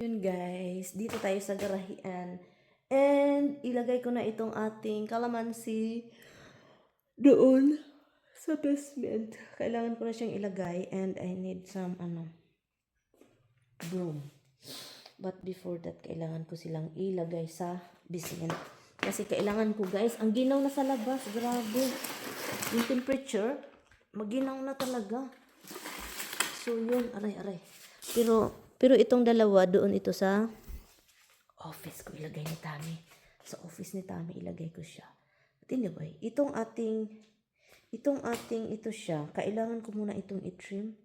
Yun guys, dito tayo sa garahian. And ilagay ko na itong ating kalamansi doon sa basement. Kailangan ko na siyang ilagay and I need some broom. But before that, kailangan ko silang ilagay sa basement. Kasi kailangan ko guys, ang ginaw na sa labas. Grabe. Yung temperature, maginaw na talaga. So yun, aray. Pero itong dalawa, doon ito sa office ko ilagay ni Tami. Sa office ni Tami ilagay ko siya. But anyway, itong ating ito siya, kailangan ko muna itong i-trim.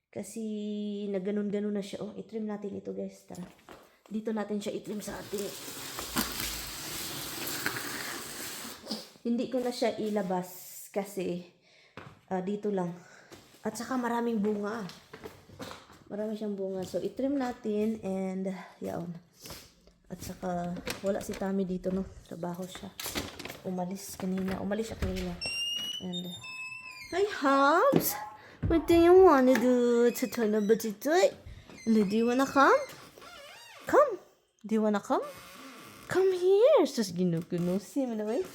Kasi naganon-ganon na siya. Oh, i-trim natin ito guys. Tara. Dito natin siya i-trim sa ating. Hindi ko na siya ilabas kasi dito lang. At saka maraming bunga. Marami siyang bunga. So, i-trim natin and yaon. At saka, wala si Tami dito, no? Trabaho siya. Umalis siya kanina. And, hi, Hobbs! What do you wanna do? Do you wanna come? Come! Do you wanna come? Come here! Sus, ginugunusin mo naman.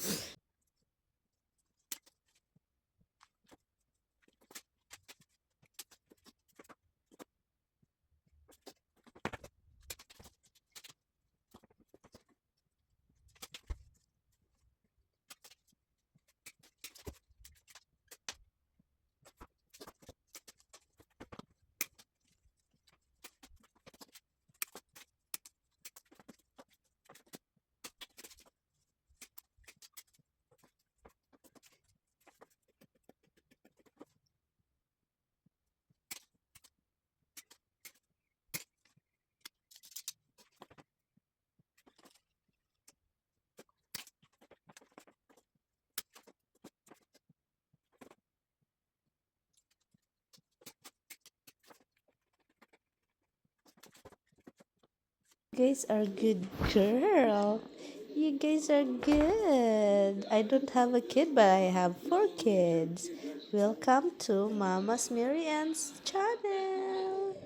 You guys are good girl. You guys are good. I don't have a kid, but I have 4 kids. Welcome to Mama's Mary Ann's channel.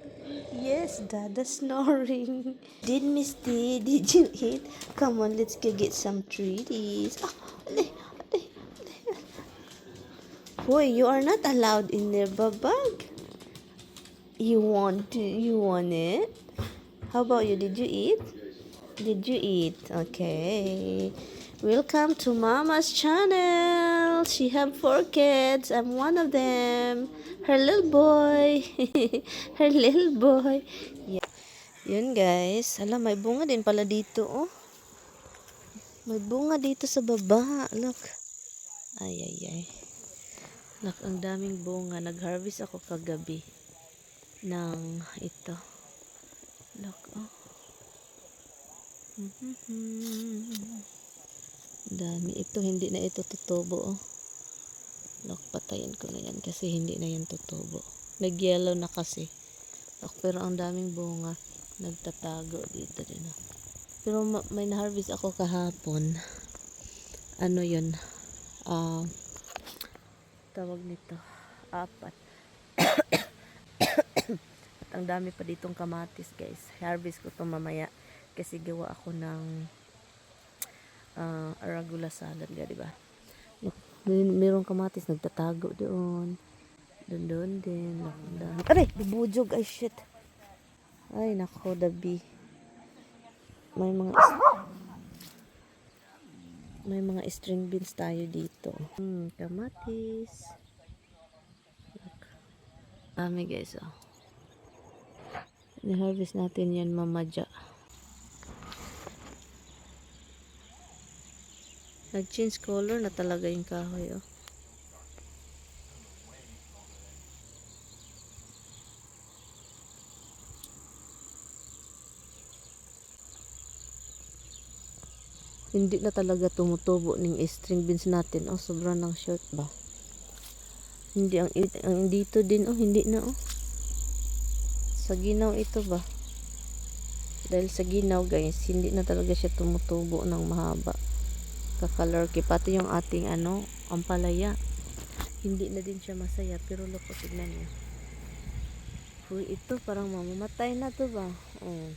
Yes, Dada snoring. Did Misty? Did you eat? Come on, let's go get some treaties. Boy, you are not allowed in there, Babag. You want it? How about you? Did you eat? Did you eat? Okay. Welcome to Mama's channel. She have 4 kids. I'm one of them. Her little boy. Her little boy. Yeah. Yun guys. Alam, may bunga din pala dito. Oh. May bunga dito sa baba. Look. Ay. Look, ang daming bunga. Nag-harvest ako kagabi ng ito. Look, oh. Dami. Ito, hindi na ito tutubo, oh. Look, patayin ko na yan kasi hindi na yan tutubo. Nag-yellow na kasi. Look, pero ang daming bunga. Nagtatago dito din, oh. Pero may na-harvest ako kahapon. Ano yun? Tawag nito. 4. At ang dami pa ditong kamatis, guys. Harvest ko to mamaya kasi gawa ako ng arugula salad, diba? Merong kamatis nagtatago doon. Doon din. Aray! Bubujog! Ay, shit! Ay, nako, dabi. May mga string beans tayo dito. Kamatis. Dami, guys, oh. Ni-harvest natin yan mamadya. Nag-change color na talaga yung kahoy, oh. Hindi na talaga tumutubo ng string beans natin, oh. Sobrang lang short ba? Hindi ang dito din, oh. Hindi na, oh. Sa ginaw ito ba? Dahil sa ginaw, guys, hindi na talaga siya tumutubo ng mahaba. Kakalorki. Pati yung ating ampalaya. Hindi na din siya masaya. Pero look, tignan niyo. Uy, ito parang mamamatay na to ba? Oh.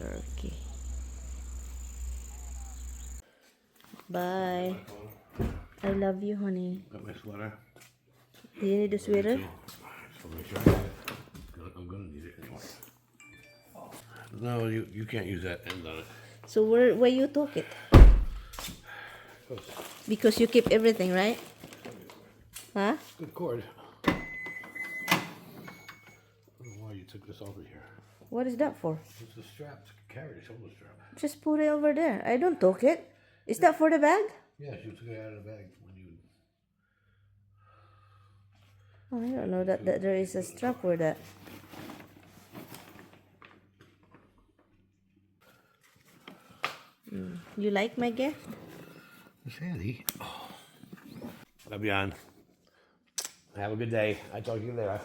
turkey. Bye. I love you, honey. Got my sweater. Do you need a sweater? So make sure I get it. I'm gonna need it anyway. No, you can't use that end on it. So where you took it? Because you keep everything, right? Huh? Good cord. I don't know why you took this over here. What is that for? It's a strap to carry, the shoulder strap. Just put it over there. I don't took it. Is that for the bag? Yes, you took it out of the bag when you. Oh, I don't know that there is a strap for that. You like my gift? It's handy. Love you, on. Have a good day. I talk to you later.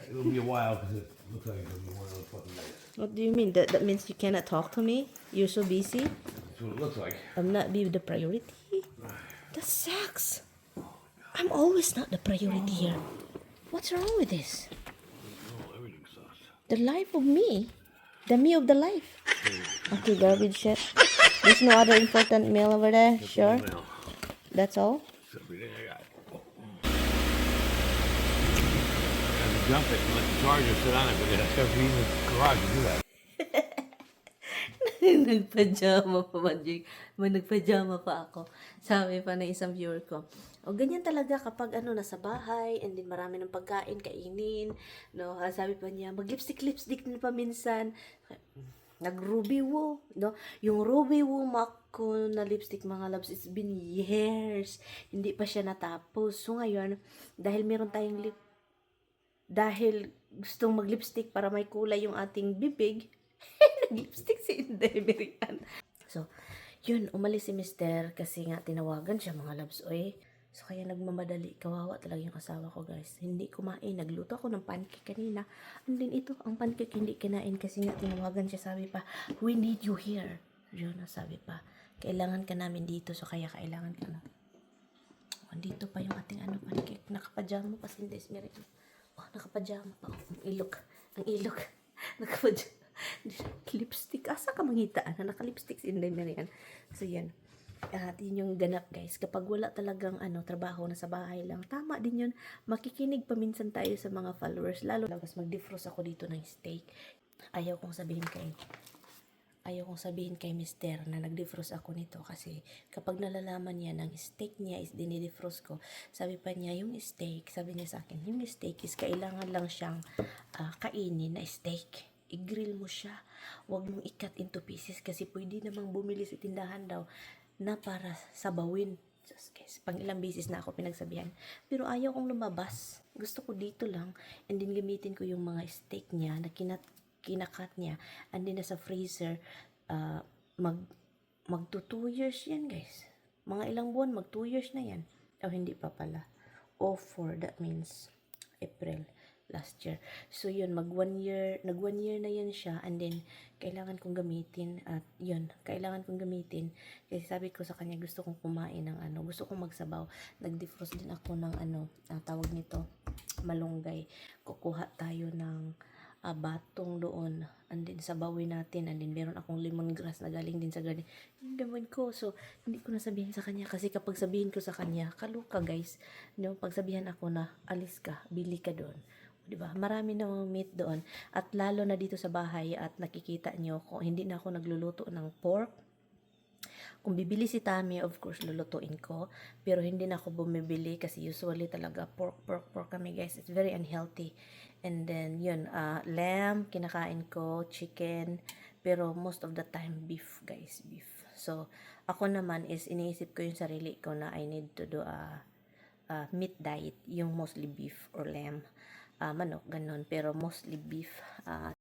It'll be a while because it looks like it'll be one of those fucking days. What do you mean? That means you cannot talk to me? You're so busy? That's what it looks like. I'm not be the priority? That sucks. I'm always not the priority here. What's wrong with this? Oh, everything sucks. The life of me. The me of the life. Okay, garbage shit. There's no other important mail over there? Sure? Well, That's all? that's everything I got. I have to jump it and let the charger sit on it, but I have to be in the garage to do that. Nagpajama pa man, Jake. Nagpajama pa ako. Sabi pa ng isang viewer ko. O ganyan talaga kapag nasa bahay and then marami ng pagkain, kainin. No, sabi pa niya, mag-lipstick din pa minsan. Nag-Ruby Woo. No? Yung Ruby Woo MAC ko na lipstick, mga loves, it's been years. Hindi pa siya natapos. So ngayon, dahil meron tayong dahil gustong mag-lipstick para may kulay yung ating bibig, nag-lipstick si Inday Merian. So, yun, umalis si Mister kasi nga tinawagan siya, mga loves, oy. So, kaya nagmamadali. Kawawa talaga yung asawa ko, guys. Hindi kumain. Nagluto ako ng pancake kanina. And then ito, ang pancake hindi kinain kasi nga tinawagan siya. Sabi pa, we need you here. Yun, sabi pa, kailangan ka namin dito. So, kaya kailangan ka na. Andito pa yung ating pancake. Nakapajama pa si Inday Merian. Oh, nakapajama pa. Ang ilok. Nakapajama. Lipstick. Asa ka mangitaan na naka-lipstick si Inday Merian? So, yan. Yun yung ganap, guys. Kapag wala talagang trabaho na sa bahay lang, tama din yun. Makikinig paminsan tayo sa mga followers. Lalo, mag-defrost ako dito ng steak. Ayaw kong sabihin kay Mister na nag-defrost ako nito kasi kapag nalalaman niya ng steak niya is dinidefrost ko, sabi pa niya yung steak, sabi niya sa akin, yung steak is kailangan lang siyang kainin na steak. I-grill mo siya. Huwag mong i-cut into pieces kasi pwede namang bumili sa tindahan daw na para sabawin. Just guys, pang ilang beses na ako pinagsabihan. Pero ayaw kong lumabas. Gusto ko dito lang and then gamitin ko yung mga steak niya na kinakat niya and then nasa freezer. Magto 2 years yan, guys. Mga ilang buwan, mag 2 years na yan. O hindi pa pala. O 4, that means April last year. So yun, nag 1 year na yan siya and then kailangan kong gamitin at yun, kailangan kong gamitin kasi sabi ko sa kanya gusto kong kumain ng gusto kong magsabaw. Nag-defrost din ako ng ang tawag nito, malunggay. Kukuha tayo ng batong doon and then sabawin natin and then meron akong lemongrass na galing din sa garden. Yung gawin ko. So, hindi ko nasabihin sa kanya kasi kapag sabihin ko sa kanya, kaluka guys. No, pag sabihan ako na alis ka, bili ka doon. Diba? Marami na meat doon at lalo na dito sa bahay at nakikita nyo kung hindi na ako nagluluto ng pork. Kung bibili si Tami, of course lulutuin ko, pero hindi na ako bumibili kasi usually talaga pork kami, guys. It's very unhealthy. And then yun, lamb kinakain ko, chicken, pero most of the time beef, guys, beef. So ako naman is iniisip ko yung sarili ko na I need to do a meat diet, yung mostly beef or lamb. Manok, ganun, pero mostly beef.